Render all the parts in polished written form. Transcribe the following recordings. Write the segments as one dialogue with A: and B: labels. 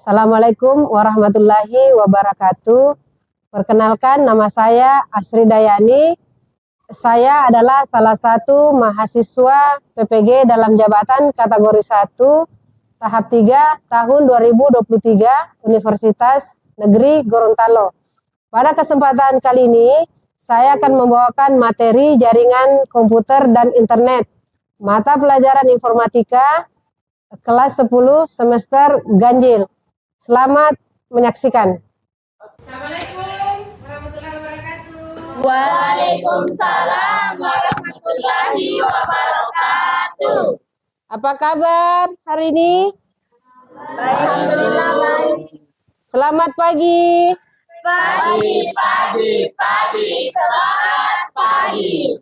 A: Assalamualaikum warahmatullahi wabarakatuh. Perkenalkan, nama saya Asri Dayani. Saya adalah salah satu mahasiswa PPG dalam jabatan kategori 1 tahap 3 tahun 2023 Universitas Negeri Gorontalo. Pada kesempatan kali ini, saya akan membawakan materi jaringan komputer dan internet, mata pelajaran informatika, kelas 10 semester ganjil. Selamat menyaksikan.
B: Assalamualaikum warahmatullahi wabarakatuh.
C: Waalaikumsalam warahmatullahi wabarakatuh.
A: Apa kabar hari ini?
C: Alhamdulillah baik.
A: Selamat pagi.
C: Pagi, semangat pagi.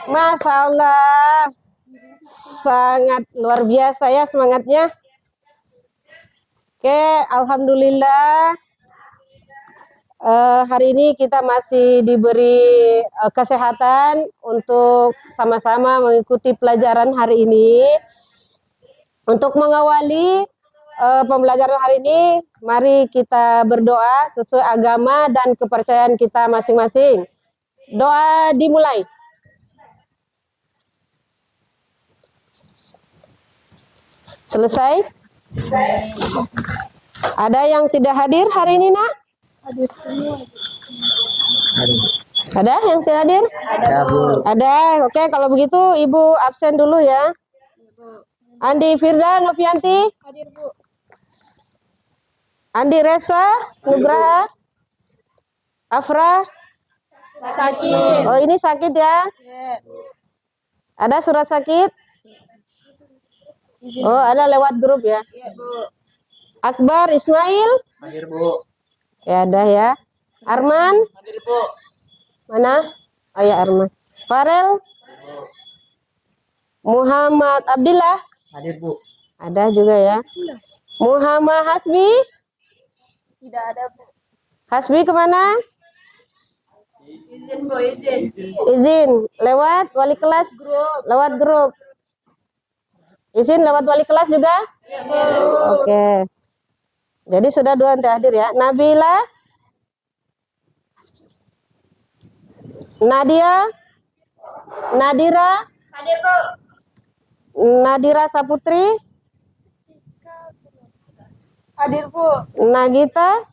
A: Masya Allah, sangat luar biasa ya semangatnya. Oke, alhamdulillah. Hari ini kita masih diberi kesehatan untuk sama-sama mengikuti pelajaran hari ini. Untuk mengawali pembelajaran hari ini, mari kita berdoa sesuai agama dan kepercayaan kita masing-masing. Doa dimulai. Selesai? Ada yang tidak hadir hari ini, Nak? Ada yang tidak hadir? Ada. Oke, kalau begitu Ibu absen dulu ya. Andi Firda Novianti?
B: Hadir, Bu.
A: Andi Resa Nugraha? Afra?
B: Sakit.
A: Oh, ini sakit ya? Ada surat sakit? Oh, ada lewat grup ya? Akbar Ismail?
D: Hadir, Bu.
A: Ya, ada ya. Arman?
D: Hadir, Bu.
A: Mana? Oh ya, Arman. Farel? Muhammad Abdillah?
D: Hadir, Bu.
A: Ada juga ya. Muhammad Hasbi?
B: Tidak ada, Bu.
A: Hasbi kemana?
B: Izin, Bu, izin.
A: Izin. Lewat wali kelas? Lewat grup. Izin lewat wali kelas juga?
B: Ya, Bu.
A: Oke. Jadi sudah dua yang hadir ya. Nabila? Nadia? Nadira?
B: Hadir, Bu.
A: Nadira Saputri?
B: Hadir, Bu.
A: Nagita?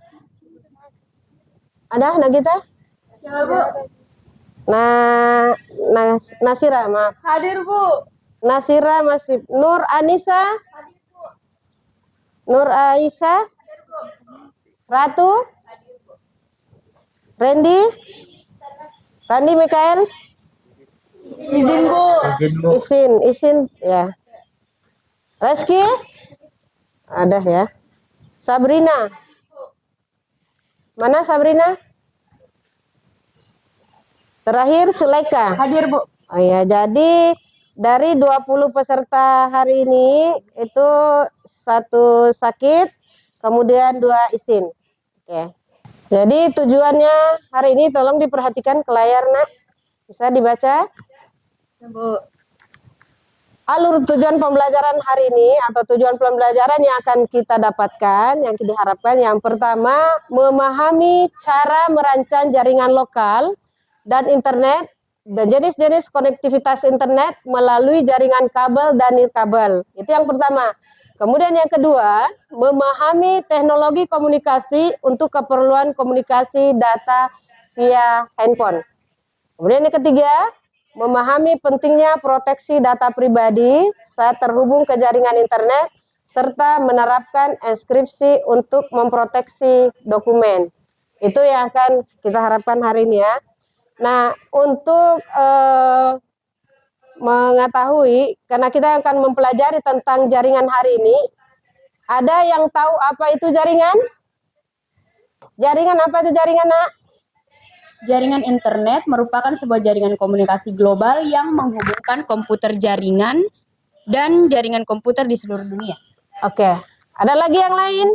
A: Ada Nagita?
B: Ya, Bu.
A: Nasira, maaf.
B: Hadir, Bu.
A: Nasira masih. Nur Anissa? Nur Aisyah? Ratu? Randy? Randy Mikael?
B: Izin, Bu.
D: Izin, Bu.
A: Isin ya. Reski? Ada ya. Sabrina? Mana Sabrina? Terakhir Sulaika.
B: Hadir, Bu.
A: Oh ya, jadi dari 20 peserta hari ini itu satu sakit, kemudian 2 izin. Oke. Jadi tujuannya hari ini tolong diperhatikan ke layar, Nak. Bisa dibaca?
B: Ya, Bu.
A: Alur tujuan pembelajaran hari ini atau tujuan pembelajaran yang akan kita dapatkan, yang diharapkan yang pertama, memahami cara merancang jaringan lokal dan internet dan jenis-jenis konektivitas internet melalui jaringan kabel dan nirkabel. Itu yang pertama. Kemudian yang kedua, memahami teknologi komunikasi untuk keperluan komunikasi data via handphone. Kemudian yang ketiga, memahami pentingnya proteksi data pribadi saat terhubung ke jaringan internet, serta menerapkan enkripsi untuk memproteksi dokumen. Itu yang akan kita harapkan hari ini ya. Nah, untuk mengetahui, karena kita akan mempelajari tentang jaringan hari ini, ada yang tahu apa itu jaringan? Jaringan apa itu jaringan, Nak?
C: Jaringan internet merupakan sebuah jaringan komunikasi global yang menghubungkan komputer jaringan dan jaringan komputer di seluruh dunia.
A: Oke. Ada lagi yang lain?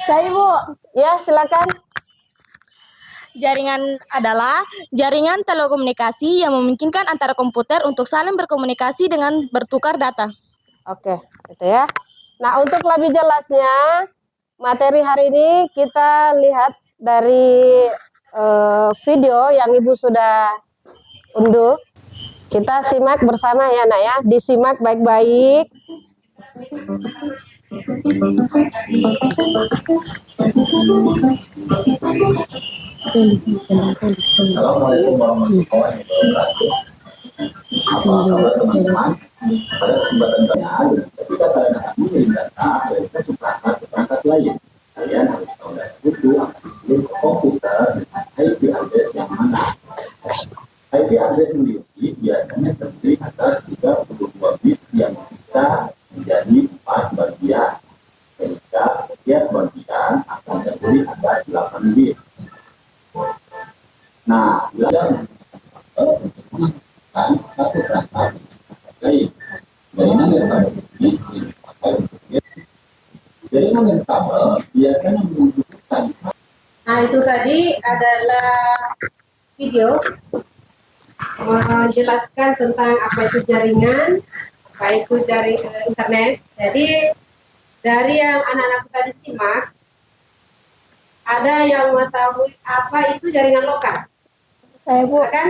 B: Saya, Bu.
A: Ya, silakan.
E: Jaringan adalah jaringan telekomunikasi yang memungkinkan antara komputer untuk saling berkomunikasi dengan bertukar data.
A: Oke, itu ya. Nah, untuk lebih jelasnya, materi hari ini kita lihat dari video yang Ibu sudah unduh. Kita simak bersama ya, Nak ya. Disimak baik-baik.
D: Assalamualaikum warahmatullahi wabarakatuh. Apa kabar teman-teman? Pada kesempatan kali ketika kalian akan mengirim data dari satu perangkat ke perangkat lain, kalian harus tahu data itu akan dikirim ke komputer dengan IP address yang mana. IP address sendiri biasanya terdiri atas 32 bit yang bisa menjadi 4 bagian, sehingga setiap bagian akan terdiri atas 8 bit. Nah, bila untuk menggunakan satu perangkat lain, jaringan nirkabel ini sering dipakai untuk jaringan nirkabel biasanya membutuhkan.
A: Nah, itu tadi adalah video menjelaskan tentang apa itu jaringan, apa itu dari internet. Jadi dari yang anak-anak tadi simak, ada yang mengetahui apa itu jaringan lokal.
B: Saya, Bu.
A: Silakan.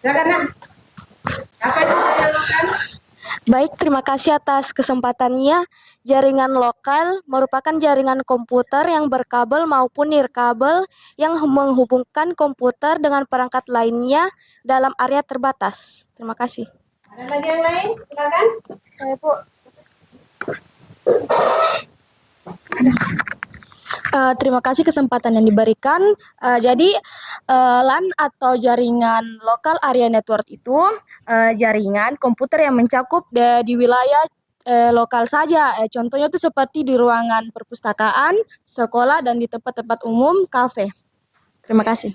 A: Silakan, Nak. Apa itu jaringan lokal?
E: Baik, terima kasih atas kesempatannya. Jaringan lokal merupakan jaringan komputer yang berkabel maupun nirkabel yang menghubungkan komputer dengan perangkat lainnya dalam area terbatas. Terima kasih.
A: Ada lagi yang lain? Silakan.
B: Saya, Bu.
E: Terima kasih kesempatan yang diberikan. Jadi LAN atau jaringan lokal area network itu jaringan komputer yang mencakup di wilayah lokal saja. Contohnya itu seperti di ruangan perpustakaan, sekolah, dan di tempat-tempat umum, kafe. Terima kasih.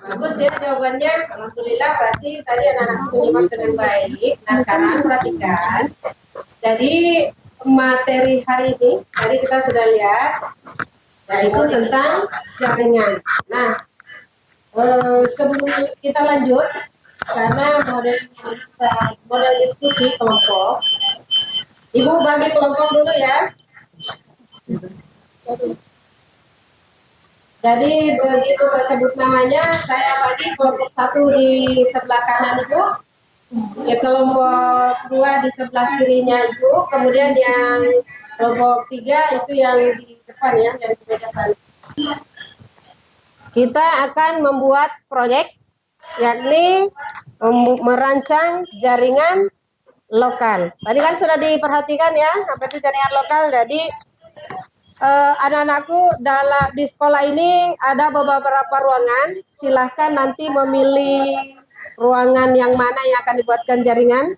A: Bagus ya jawabannya. Alhamdulillah, berarti tadi anak-anak menyimak dengan baik. Nah, sekarang perhatikan. Jadi materi hari ini, tadi kita sudah lihat, yaitu tentang jaringan. Nah, sebelum kita lanjut, karena model diskusi kelompok, Ibu bagi kelompok dulu ya. Jadi begitu saya sebut namanya, saya bagi kelompok 1 di sebelah kanan itu, ya kelompok 2 di sebelah kirinya itu, kemudian yang kelompok 3 itu yang di depan ya, yang di sebelah sana. Kita akan membuat proyek, yakni merancang jaringan lokal. Tadi kan sudah diperhatikan ya, apa itu jaringan lokal. Jadi anak-anakku di sekolah ini ada beberapa ruangan. Silahkan nanti memilih ruangan yang mana yang akan dibuatkan jaringan.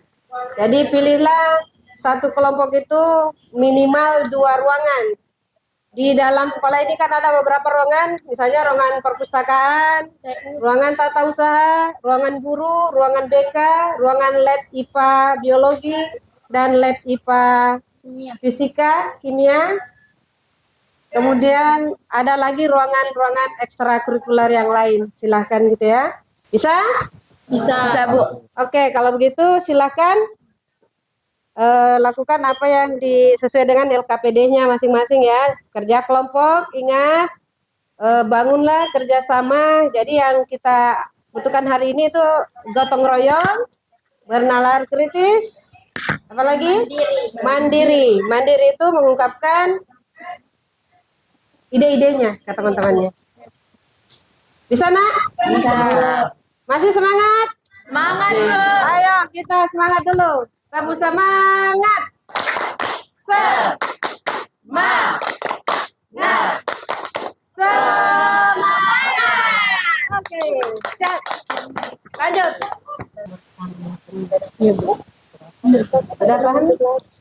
A: Jadi pilihlah satu kelompok itu minimal 2 ruangan. Di dalam sekolah ini kan ada beberapa ruangan, misalnya ruangan perpustakaan, ruangan tata usaha, ruangan guru, ruangan BK, ruangan lab IPA biologi, dan lab IPA fisika, kimia. Kemudian ada lagi ruangan-ruangan ekstrakurikuler yang lain. Silahkan gitu ya. Bisa?
E: Bisa, Bu.
A: Oke, kalau begitu silahkan lakukan apa yang sesuai dengan LKPD-nya masing-masing ya. Kerja kelompok, ingat, bangunlah kerjasama. Jadi yang kita butuhkan hari ini itu gotong royong, bernalar kritis, apalagi mandiri. Mandiri itu mengungkapkan ide-idenya ke teman-temannya. Bisa, Nak? Bisa. Masih semangat?
B: Semangat, Bu.
A: Ayo kita semangat dulu. Sabu semangat. Semangat. Semangat. Oke, siap. Lanjut. Iya, Bu. Udah paham?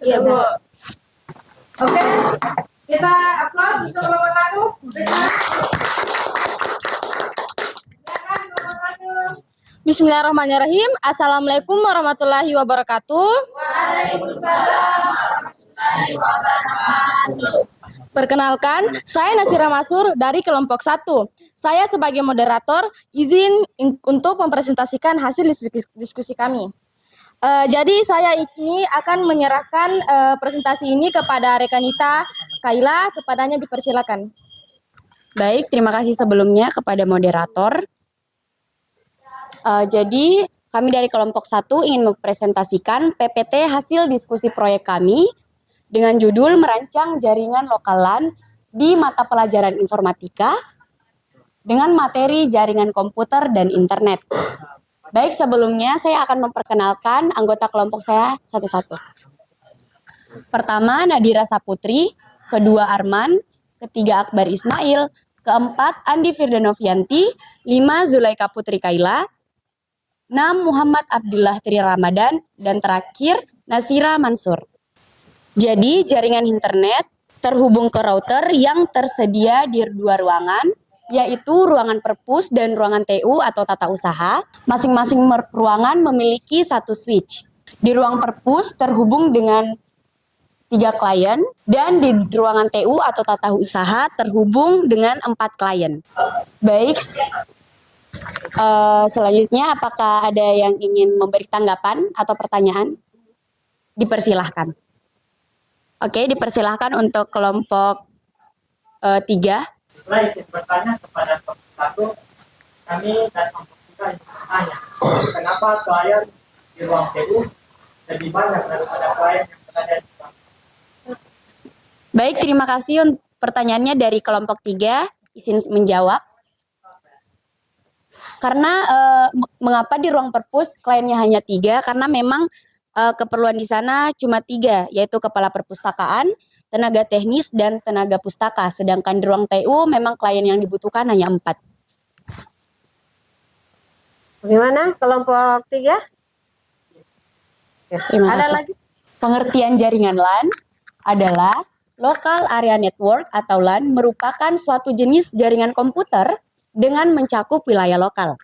A: Iya, Bu. Oke. Kita aplaus untuk kelompok 1. Bisa. Silakan kelompok 1.
E: Bismillahirrahmanirrahim. Assalamualaikum warahmatullahi wabarakatuh.
A: Waalaikumsalam warahmatullahi wabarakatuh.
E: Perkenalkan, saya Nasira Masur dari kelompok 1. Saya sebagai moderator izin untuk mempresentasikan hasil diskusi kami. Jadi saya ini akan menyerahkan presentasi ini kepada rekanita Kaila, kepadanya dipersilakan.
C: Baik, terima kasih sebelumnya kepada moderator. Jadi kami dari kelompok 1 ingin mempresentasikan PPT hasil diskusi proyek kami dengan judul merancang jaringan lokal LAN di mata pelajaran informatika dengan materi jaringan komputer dan internet. Baik, sebelumnya saya akan memperkenalkan anggota kelompok saya satu-satu. Pertama, Nadira Saputri, kedua Arman, ketiga Akbar Ismail, keempat Andi Firdanovianti, 5 Zulaika Putri Kaila, 6 Muhammad Abdullah Tri Ramadan, dan terakhir Nasira Mansur. Jadi, jaringan internet terhubung ke router yang tersedia di 2 ruangan, yaitu ruangan perpus dan ruangan TU atau tata usaha. Masing-masing ruangan memiliki 1 switch. Di ruang perpus terhubung dengan 3 klien, dan di ruangan TU atau tata usaha terhubung dengan 4 klien. Baik, selanjutnya apakah ada yang ingin memberi tanggapan atau pertanyaan? Dipersilahkan. Oke, dipersilahkan untuk kelompok 3.
F: Mulai izin bertanya kepada kelompok 1, kami dan kelompok 3 ingin bertanya, kenapa klien di ruang TU lebih banyak daripada klien yang berada di ruang.
C: Baik, terima kasih untuk pertanyaannya dari kelompok 3. Izin menjawab. Karena mengapa di ruang perpus kliennya hanya 3? Karena memang keperluan di sana cuma 3, yaitu kepala perpustakaan, tenaga teknis, dan tenaga pustaka. Sedangkan di ruang TU memang klien yang dibutuhkan hanya 4.
A: Bagaimana kelompok 3?
C: Terima
A: Ada
C: kasih.
A: lagi?
C: Pengertian jaringan LAN adalah Local Area Network atau LAN merupakan suatu jenis jaringan komputer dengan mencakup wilayah lokal.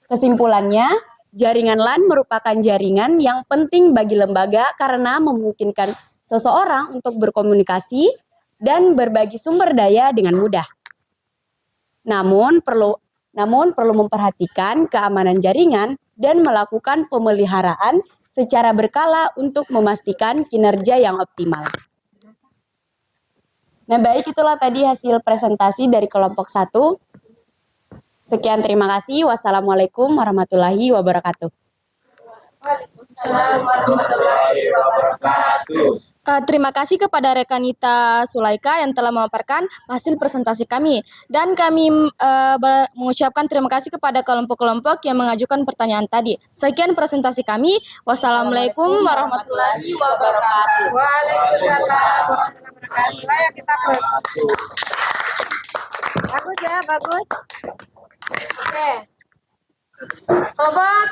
C: Kesimpulannya, jaringan LAN merupakan jaringan yang penting bagi lembaga karena memungkinkan seseorang untuk berkomunikasi dan berbagi sumber daya dengan mudah. Namun perlu memperhatikan keamanan jaringan dan melakukan pemeliharaan secara berkala untuk memastikan kinerja yang optimal. Nah, baik, itulah tadi hasil presentasi dari kelompok 1. Sekian, terima kasih. Wassalamualaikum warahmatullahi wabarakatuh.
E: Terima kasih kepada rekanita Sulaika yang telah memaparkan hasil presentasi kami. Dan kami mengucapkan terima kasih kepada kelompok-kelompok yang mengajukan pertanyaan tadi. Sekian presentasi kami. Wassalamualaikum warahmatullahi wabarakatuh.
A: Waalaikumsalam warahmatullahi wabarakatuh. Ayo kita bagus ya, bagus. Oke. Kelompok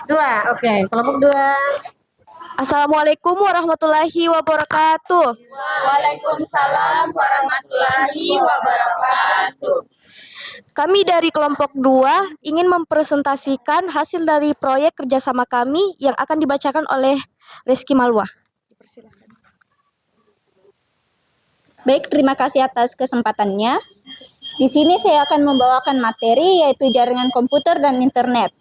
A: 2. Oke, kelompok 2.
E: Assalamualaikum warahmatullahi wabarakatuh.
C: Waalaikumsalam warahmatullahi wabarakatuh.
E: Kami dari kelompok 2 ingin mempresentasikan hasil dari proyek kerjasama kami yang akan dibacakan oleh Reski Malwa.
B: Baik, terima kasih atas kesempatannya. Di sini saya akan membawakan materi yaitu jaringan komputer dan internet.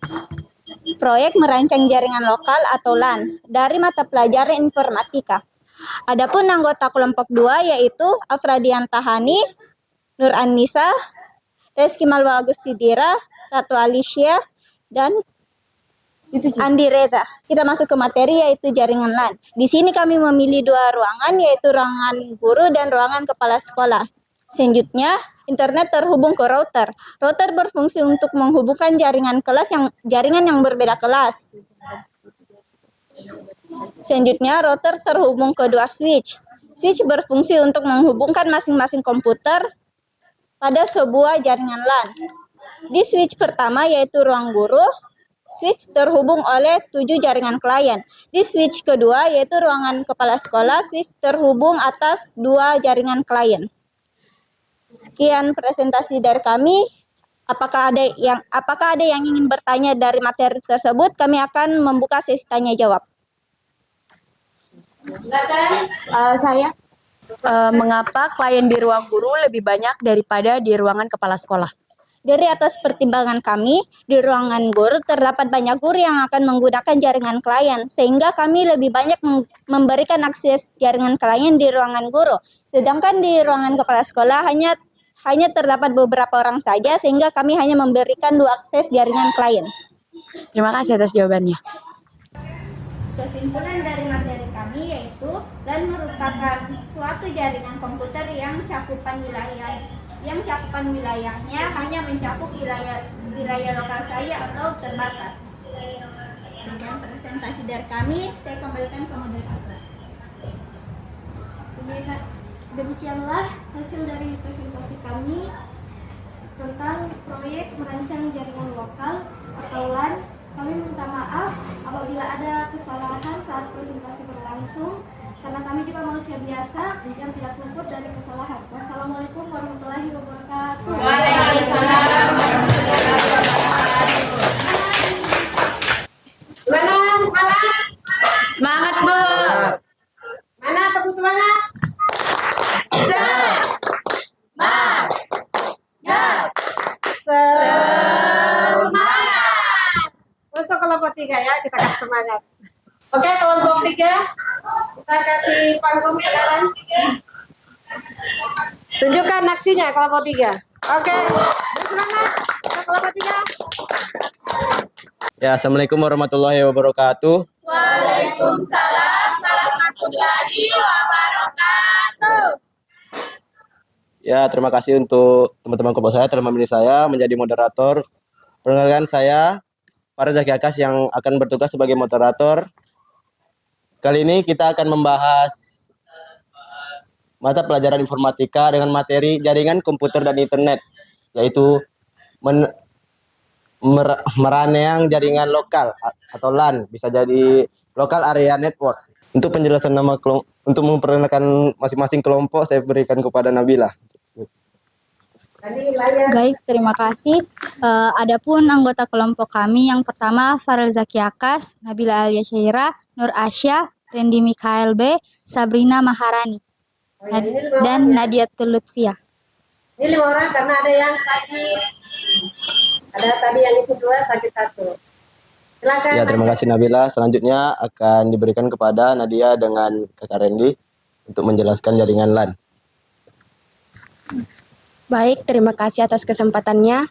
B: Proyek merancang jaringan lokal atau LAN dari mata pelajaran informatika. Adapun anggota kelompok 2 yaitu Afradian Tahani, Nur Anissa, Reski Malwa Agustidira, Ratu Alicia, dan Andi Reza. Kita masuk ke materi yaitu jaringan LAN. Di sini kami memilih 2 ruangan yaitu ruangan guru dan ruangan kepala sekolah. Selanjutnya, internet terhubung ke router. Router berfungsi untuk menghubungkan jaringan yang berbeda kelas. Selanjutnya, router terhubung ke 2 switch. Switch berfungsi untuk menghubungkan masing-masing komputer pada sebuah jaringan LAN. Di switch pertama yaitu ruang guru, switch terhubung oleh 7 jaringan klien. Di switch kedua yaitu ruangan kepala sekolah, switch terhubung atas 2 jaringan klien. Sekian presentasi dari kami. Apakah ada yang ingin bertanya dari materi tersebut? Kami akan membuka sesi tanya jawab.
C: Mengapa klien di ruang guru lebih banyak daripada di ruangan kepala sekolah?
B: Dari atas pertimbangan kami, di ruangan guru terdapat banyak guru yang akan menggunakan jaringan klien, sehingga kami lebih banyak memberikan akses jaringan klien di ruangan guru. Sedangkan di ruangan kepala sekolah hanya terdapat beberapa orang saja, sehingga kami hanya memberikan 2 akses jaringan klien.
C: Terima kasih atas jawabannya.
B: Kesimpulan dari materi kami yaitu LAN merupakan suatu jaringan komputer yang cakupan wilayahnya hanya mencakup wilayah lokal saya atau terbatas. Demikian presentasi dari kami, saya kembalikan ke moderator.
G: Demikianlah hasil dari presentasi kami tentang proyek merancang jaringan lokal atau LAN. Kami minta maaf apabila ada kesalahan saat presentasi berlangsung, karena kami juga manusia biasa yang tidak luput dari kesalahan. Wassalamualaikum warahmatullahi wabarakatuh.
A: Waalaikumsalam warahmatullahi wabarakatuh. Gimana? Semangat?
C: Semangat, Bu.
A: Mana tepuk semangat? Semangat. Untuk kelompok 3 ya, kita kasih semangat. Oke, kelompok 3, kita kasih panggung jalan. Tunjukkan aksinya kelompok 3. Oke, bersemangat untuk kelompok 3.
H: Ya, Assalamualaikum warahmatullahi wabarakatuh.
A: Waalaikumsalam warahmatullahi wabarakatuh.
H: Ya, terima kasih untuk teman-teman kelompok saya telah memilih saya menjadi moderator. Perkenalkan saya, Faraz Zaki Akas yang akan bertugas sebagai moderator. Kali ini kita akan membahas mata pelajaran informatika dengan materi jaringan komputer dan internet, yaitu merancang jaringan lokal atau LAN, bisa jadi local area network. Untuk penjelasan untuk memperkenalkan masing-masing kelompok, saya berikan kepada Nabila.
B: Baik, terima kasih. Adapun anggota kelompok kami yang pertama Faraz Zaki Akas, Nabila Alia Syaira, Nur Asya, Randy Mikael B, Sabrina Maharani, dan Nadia Lutfia.
A: Ini 5 orang karena ada yang sakit. Ada tadi yang isi 2, sakit 1. Silakan.
H: Ya, terima kasih Nabila. Selanjutnya akan diberikan kepada Nadia dengan Kakak Randy untuk menjelaskan jaringan LAN.
E: Baik, terima kasih atas kesempatannya.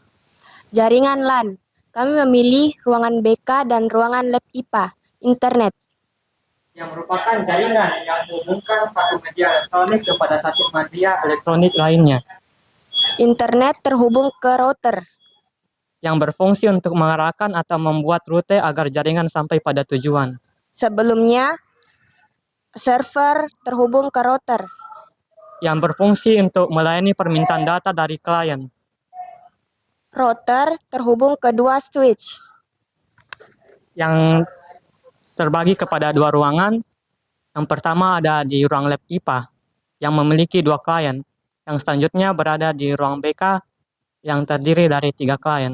E: Jaringan LAN. Kami memilih ruangan BK dan ruangan lab IPA, internet.
F: Yang merupakan jaringan yang menghubungkan satu media elektronik kepada satu media elektronik lainnya,
E: Internet terhubung ke router.
F: yang berfungsi untuk mengarahkan atau membuat rute agar jaringan sampai pada tujuan.
E: Sebelumnya, server terhubung ke router.
F: Yang berfungsi untuk melayani permintaan data dari klien.
E: Router terhubung ke 2 switch.
F: Yang terbagi kepada 2 ruangan. Yang pertama ada di ruang lab IPA yang memiliki 2 klien. Yang selanjutnya berada di ruang BK yang terdiri dari 3 klien.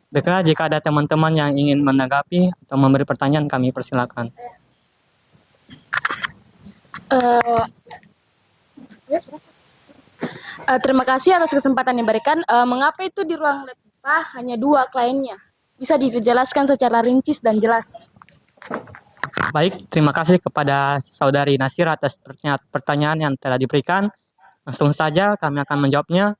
F: Baiklah, jika ada teman-teman yang ingin menanggapi atau memberi pertanyaan, kami persilakan.
E: Terima kasih atas kesempatan yang diberikan. Mengapa itu di ruang lab IPA hanya 2 kliennya? Bisa dijelaskan secara rinci dan jelas.
F: Baik, terima kasih kepada Saudari Nasir atas pertanyaan yang telah diberikan. Langsung saja kami akan menjawabnya.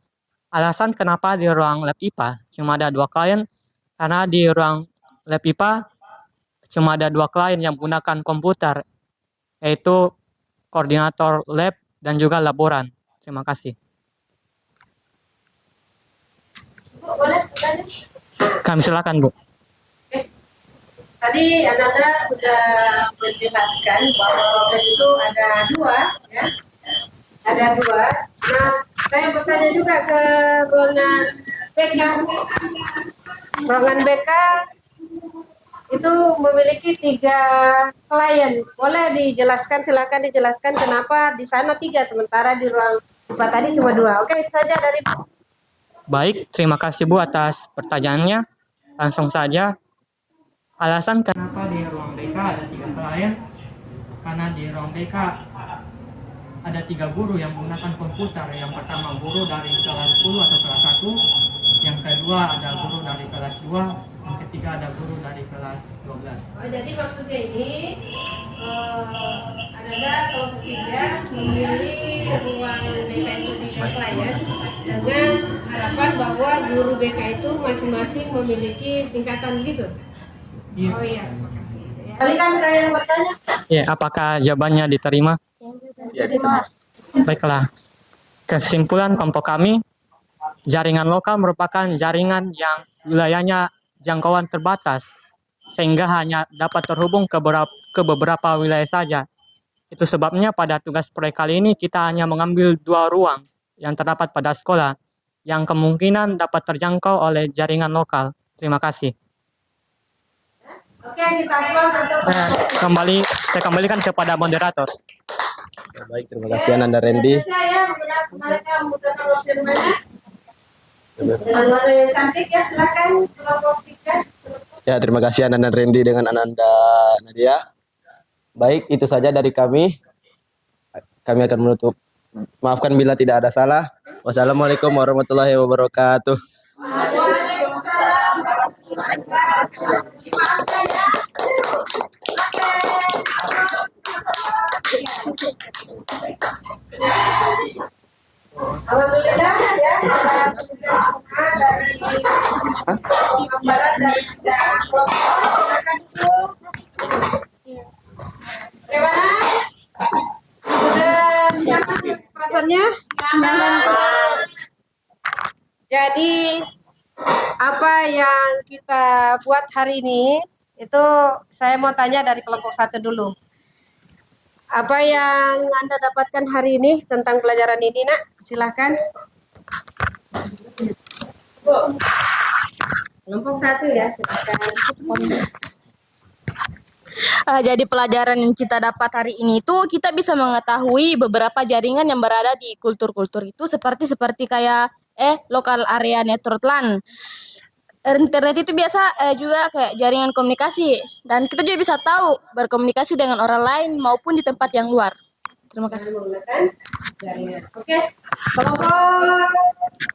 F: Alasan kenapa di ruang lab IPA cuma ada 2 klien, karena di ruang lab IPA cuma ada 2 klien yang menggunakan komputer, yaitu koordinator lab dan juga laboran. Terima kasih.
A: Bu, boleh bertanya?
F: Kami silakan, Bu.
A: Tadi Ananda sudah menjelaskan bahwa router itu ada 2, ya. Ada 2. Nah, saya bertanya juga ke ruangan BK. Ruangan BK itu memiliki 3 klien. Boleh dijelaskan, silakan dijelaskan kenapa di sana 3 sementara di ruang IPA tadi cuma 2. Oke, itu saja dari Bu.
F: Baik, terima kasih Bu atas pertanyaannya. Langsung saja. Alasan kenapa di ruang BK ada 3 klien? Karena di ruang BK ada 3 guru yang menggunakan komputer. Yang pertama guru dari kelas 10 atau kelas 1, kedua ada guru dari kelas 2, yang ketiga ada guru dari kelas 12.
A: Oh, jadi maksudnya ini ada kelompok 3 memilih ruang BK itu 3 klien dengan harapan bahwa guru BK itu masing-masing memiliki tingkatan gitu.
F: Iya.
A: Oh iya, makasih. Kalian ke yang bertanya.
F: Ya, apakah jawabannya diterima?
H: Ya, diterima.
F: Baiklah. Kesimpulan kelompok kami, jaringan lokal merupakan jaringan yang wilayahnya jangkauan terbatas, sehingga hanya dapat terhubung ke beberapa wilayah saja. Itu sebabnya pada tugas proyek kali ini kita hanya mengambil 2 ruang yang terdapat pada sekolah, yang kemungkinan dapat terjangkau oleh jaringan lokal. Terima kasih.
A: Oke, kita close untuk
F: Saya kembalikan kepada moderator.
H: Ya, baik, terima kasih Ananda Randy.
A: Saya mereka membutuhkan waktu yang banyak. Dengan warna yang cantik ya, silakan kelompok 3.
H: Ya, terima kasih Ananda Randy dengan Ananda Nadia. Baik, itu saja dari kami. Kami akan menutup. Maafkan bila tidak ada salah. Wassalamualaikum warahmatullahi wabarakatuh.
A: Waalaikumsalam warahmatullahi wabarakatuh. Dimaafkan ya. Alhamdulillah ya, sudah selesai semua dari gambaran dari 3 kelompok. Silakan duduk. Bagaimana? Sudah nyaman perasaannya? Jadi apa yang kita buat hari ini itu saya mau tanya dari kelompok 1 dulu. Apa yang Anda dapatkan hari ini tentang pelajaran ini, Nak? Silahkan. Kelompok 1 ya, silakan.
E: Jadi pelajaran yang kita dapat hari ini itu kita bisa mengetahui beberapa jaringan yang berada di kultur-kultur itu seperti kayak lokal area network LAN. Internet itu biasa juga kayak jaringan komunikasi, dan kita juga bisa tahu berkomunikasi dengan orang lain maupun di tempat yang luar. Terima kasih.
A: Menggunakan jaringan. Oke. Kelompok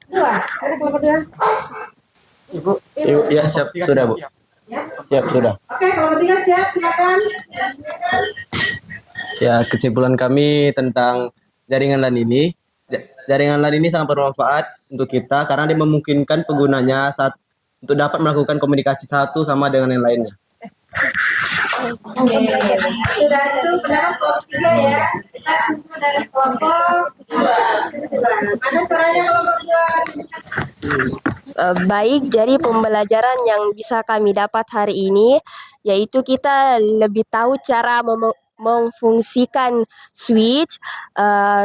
A: 2. Ada kelompok 2?
H: Ibu, ya siap, sudah Bu.
A: Ya.
H: Siap, sudah.
A: Oke, kelompok 3 siap, silakan.
H: Ya, kesimpulan kami tentang jaringan LAN ini. Jaringan LAN ini sangat bermanfaat untuk kita karena dia memungkinkan penggunanya untuk dapat melakukan komunikasi satu sama dengan yang lainnya.
A: Oke. Sudah itu pendapat kelompok 3 ya. Kita tunggu dari kelompok 2. Mana suaranya kelompok 2?
I: Baik, jadi pembelajaran yang bisa kami dapat hari ini yaitu kita lebih tahu cara memfungsikan switch,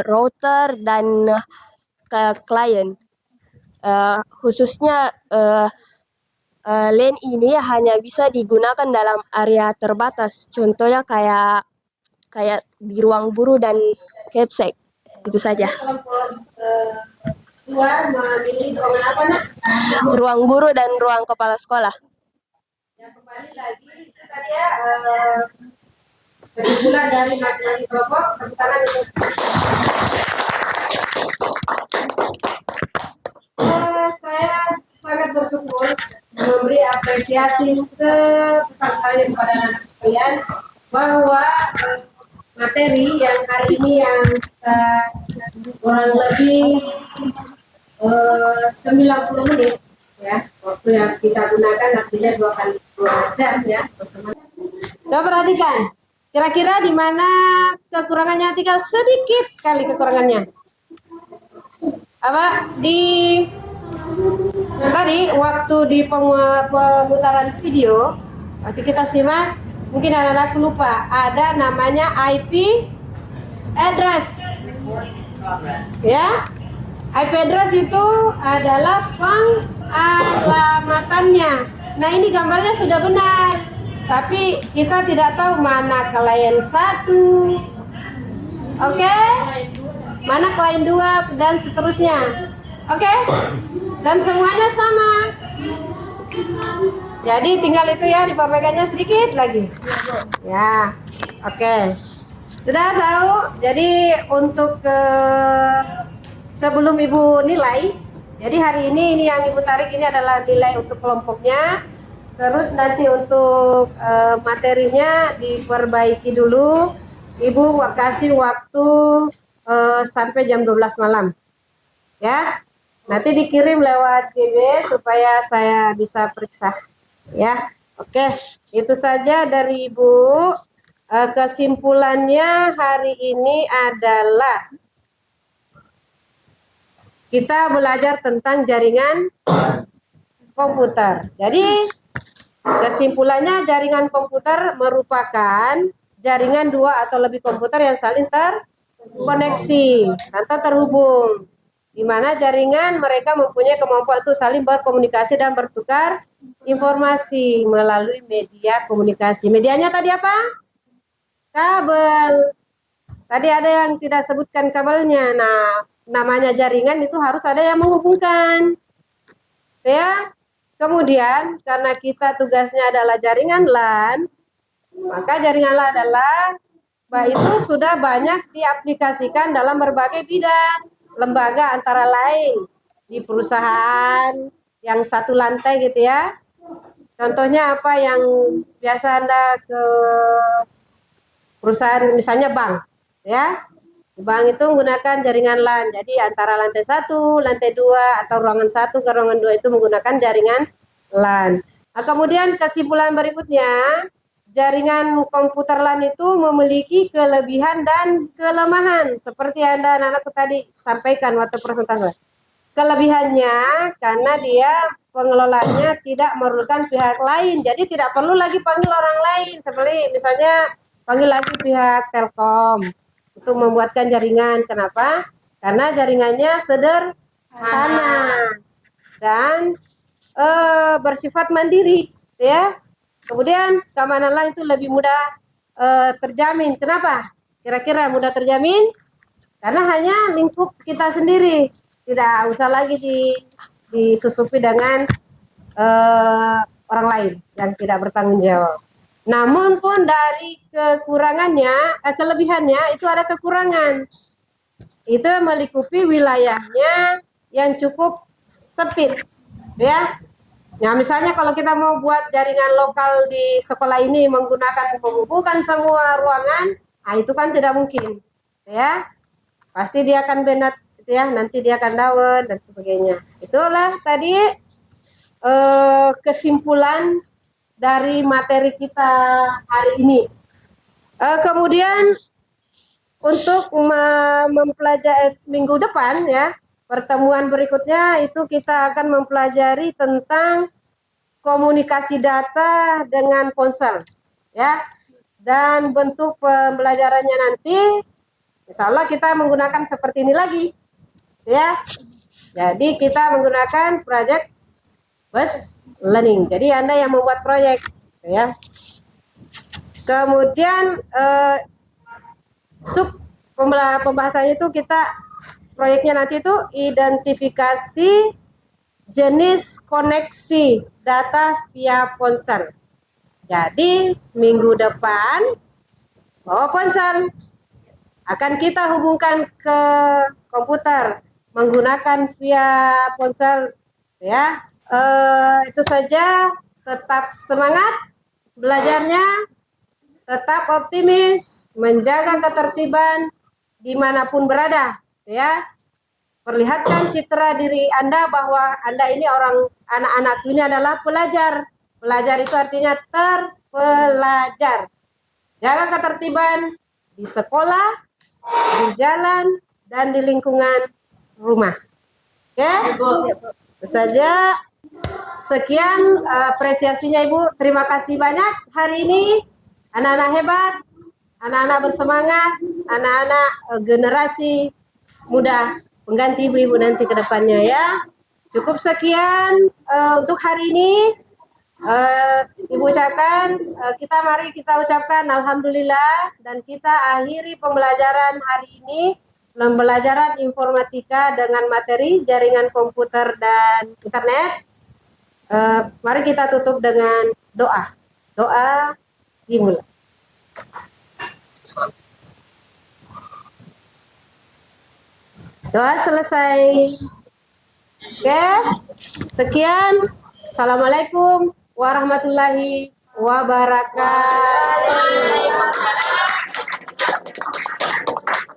I: router, dan klien. Khususnya LAN ini hanya bisa digunakan dalam area terbatas. Contohnya kayak di ruang guru dan capsek. Itu saja.
A: Kelompok 2 memilih ruangan apa, Nak?
I: Ruang guru dan ruang kepala sekolah.
A: Ya, kembali lagi itu tadi ya kesimpulan dari masing-masing kelompok. Tepuk tangan untuk saya sangat bersyukur memberi apresiasi sebesar-besarnya kepada anak-anak sekalian bahwa materi yang hari ini yang kita kurang lebih 90 menit ya, waktu yang kita gunakan artinya 2 kali 2 jam ya, teman-teman. Coba perhatikan, kira-kira di mana kekurangannya, tinggal sedikit sekali kekurangannya. Apa di tadi waktu di pemutaran video waktu kita simak, mungkin anak-anak lupa ada namanya IP address ya. IP address itu adalah pengalamatannya. Nah, ini gambarnya sudah benar, tapi kita tidak tahu mana klien 1, oke, mana klien 2, dan seterusnya. Oke, dan semuanya sama. Jadi tinggal itu ya, diperbaikannya sedikit lagi. Ya, oke. Sudah tahu. Jadi untuk sebelum Ibu nilai, Jadi hari ini yang Ibu tarik ini adalah nilai untuk kelompoknya. Terus nanti untuk materinya diperbaiki dulu. Ibu kasih waktu sampai jam 12 malam. Ya. Nanti dikirim lewat GB supaya saya bisa periksa. Ya. Oke, itu saja dari Ibu. Kesimpulannya hari ini adalah kita belajar tentang jaringan komputer. Jadi kesimpulannya jaringan komputer merupakan jaringan dua atau lebih komputer yang saling terkoneksi atau terhubung. Di mana jaringan mereka mempunyai kemampuan untuk saling berkomunikasi dan bertukar informasi melalui media komunikasi. Medianya tadi apa? Kabel. Tadi ada yang tidak sebutkan kabelnya. Nah, namanya jaringan itu harus ada yang menghubungkan. Ya. Kemudian karena kita tugasnya adalah jaringan LAN, maka jaringan LAN adalah itu sudah banyak diaplikasikan dalam berbagai bidang, lembaga antara lain di perusahaan yang satu lantai gitu ya. Contohnya apa yang biasa Anda ke perusahaan misalnya bank ya. Di bank itu menggunakan jaringan LAN. Jadi antara lantai 1, lantai 2 atau ruangan 1 ke ruangan 2 itu menggunakan jaringan LAN. Nah, kemudian kesimpulan berikutnya, jaringan komputer LAN itu memiliki kelebihan dan kelemahan seperti Anda anak-anak tadi sampaikan waktu presentasi. Kelebihannya karena dia pengelolanya tidak memerlukan pihak lain. Jadi tidak perlu lagi panggil orang lain seperti misalnya panggil lagi pihak Telkom untuk membuatkan jaringan. Kenapa? Karena jaringannya sederhana dan bersifat mandiri, ya. Kemudian keamanan lain itu lebih mudah terjamin. Kenapa? Kira-kira mudah terjamin? Karena hanya lingkup kita sendiri, tidak usah lagi disusupi dengan orang lain yang tidak bertanggung jawab. Namun pun dari kekurangannya, kelebihannya itu ada kekurangan. Itu melingkupi wilayahnya yang cukup sempit, ya. Nah, misalnya kalau kita mau buat jaringan lokal di sekolah ini menggunakan menghubungkan semua ruangan, nah itu kan tidak mungkin, ya. Pasti dia akan bennett, ya. Nanti dia akan down dan sebagainya. Itulah tadi kesimpulan dari materi kita hari ini. Kemudian untuk mempelajari minggu depan ya, pertemuan berikutnya itu kita akan mempelajari tentang komunikasi data dengan ponsel ya. Dan bentuk pembelajarannya nanti insya Allah kita menggunakan seperti ini lagi ya. Jadi kita menggunakan project based learning. Jadi Anda yang membuat proyek ya. Kemudian sub pembahasannya itu kita proyeknya nanti itu identifikasi jenis koneksi data via ponsel. Jadi minggu depan bawa ponsel akan kita hubungkan ke komputer menggunakan via ponsel ya. Itu saja, tetap semangat belajarnya, tetap optimis, menjaga ketertiban dimanapun berada, ya. Perlihatkan citra diri Anda bahwa Anda ini anak-anak ini adalah pelajar. Pelajar itu artinya terpelajar. Jaga ketertiban di sekolah, di jalan, dan di lingkungan rumah. Oke? Itu saja. Sekian apresiasinya Ibu. Terima kasih banyak hari ini. Anak-anak hebat, anak-anak bersemangat, anak-anak generasi muda pengganti ibu-ibu nanti ke depannya ya. Cukup sekian untuk hari ini. Ibu ucapkan, mari kita ucapkan Alhamdulillah dan kita akhiri pembelajaran hari ini. Pembelajaran informatika dengan materi jaringan komputer dan internet. Mari kita tutup dengan doa. Doa dimulai. Doa selesai. Oke, sekian. Assalamualaikum warahmatullahi wabarakatuh.